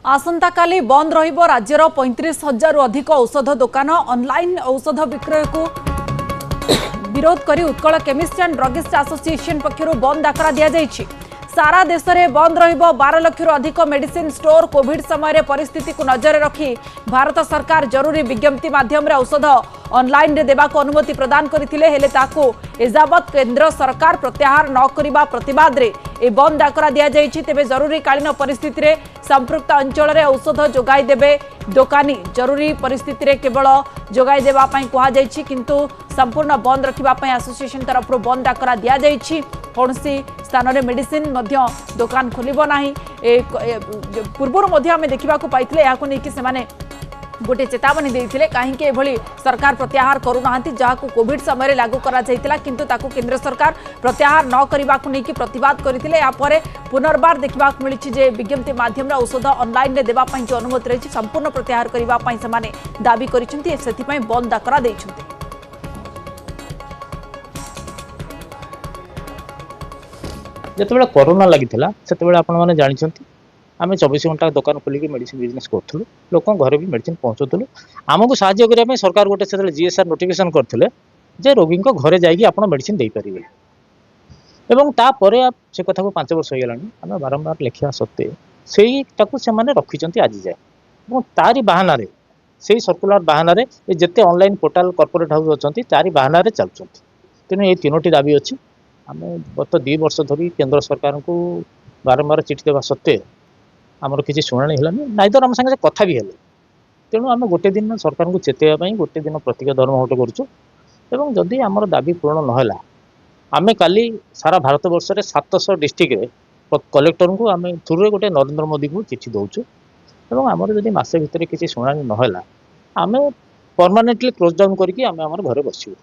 आसंता काली बंद रहिबो राज्यर 35,000 अधिक औषध दुकान ऑनलाइन औषध विक्रय को विरोध करी Utkal chemist and druggist association पक्षरु बंद डाकरा दिया जायछि। सारा देश में बंद रहिबो 12 लाख अधिक मेडिसिन स्टोर। कोविड समय परिस्थिति को नजर रखी भारत सरकार जरूरी विज्ञप्ति माध्यम रे औषध ऑनलाइन रे देबाक अनुमति प्रदान करथिले, हेले ताको एजाबत केंद्र सरकार प्रत्याहार न करिबा प्रतिवाद रे ए बंद डाकरा दिया जायछि। तेबे जरूरी कालीन परिस्थिति रे संपृक्त अंचल रे औषध जोगाई देबे दोकानी। जरूरी परिस्थिति रे केवल जोगाई देबा पई कहा जायछि, किंतु संपूर्ण बंद रखिबा पई एसोसिएशन तरफ बंद डाकरा दिया जायछि। कौनसी स्थान में मेडिसिन मध्य दुकान खोलिबो नाही। पूर्व आम देखा पाई गोटे चेतावनी देते कहीं एभली सरकार प्रत्याहार करूना जहाँ कोविड समय लागू करा जायतिला, किंतु ताकू केंद्र सरकार प्रत्याहार न करने को प्रतिवाद करते। यापर पुनर्बार देखा मिली जे विज्ञप्ति माध्यम औषध ऑनलाइन रे देबा पई जो अनुमति रही संपूर्ण प्रत्याहार करने से दाबी कर बंद डाकरा देइछन्ति। जिते कोरोना लगी से आपने जानते आम 24 घंटा दुकान खोलिक मेडिसिन बिजनेस करूँ, लोक घर भी मेडिसिन पहुँचुलु। आमको साहाय्य करने सरकार गोटे से जीएसआर नोटिफिकेशन करते जे रोगी घर जाकि आप मेडिसिन दे पारे। तापर से कथा को 5 वर्ष हो गला आम बारंबार लिखा सत्वे से रखी आज जाए तारी बाहाना से सर्कुलर बाहाना जिते ऑनलाइन पोर्टाल कॉर्पोरेट हाउस अच्छा तारी बाहाना चलुं। तेणु ये 3टी दाबी अच्छी। आम गत 2 वर्ष धरी केंद्र सरकार को बारंबार चिठी देवा सत्वे आमर किसी शुणाणी है नाइदर आम सागे कथा भी हेले। तेणु आम गोटे दिन सरकार को चेतवा गोटे दिन प्रतिज्ञा धर्मघट करूँ। जदि आमर दाबी पूरण नहला आम काली सारा भारत वर्ष में 700 डिस्ट्रिक्ट कलेक्टर को आम थ्रू गोटे नरेंद्र मोदी को चिठी दौचु। आमर जदि मसे भितर किसी शुणाणी नहला आम परमानेंटली क्लोज डाउन करके आम घरे बसू।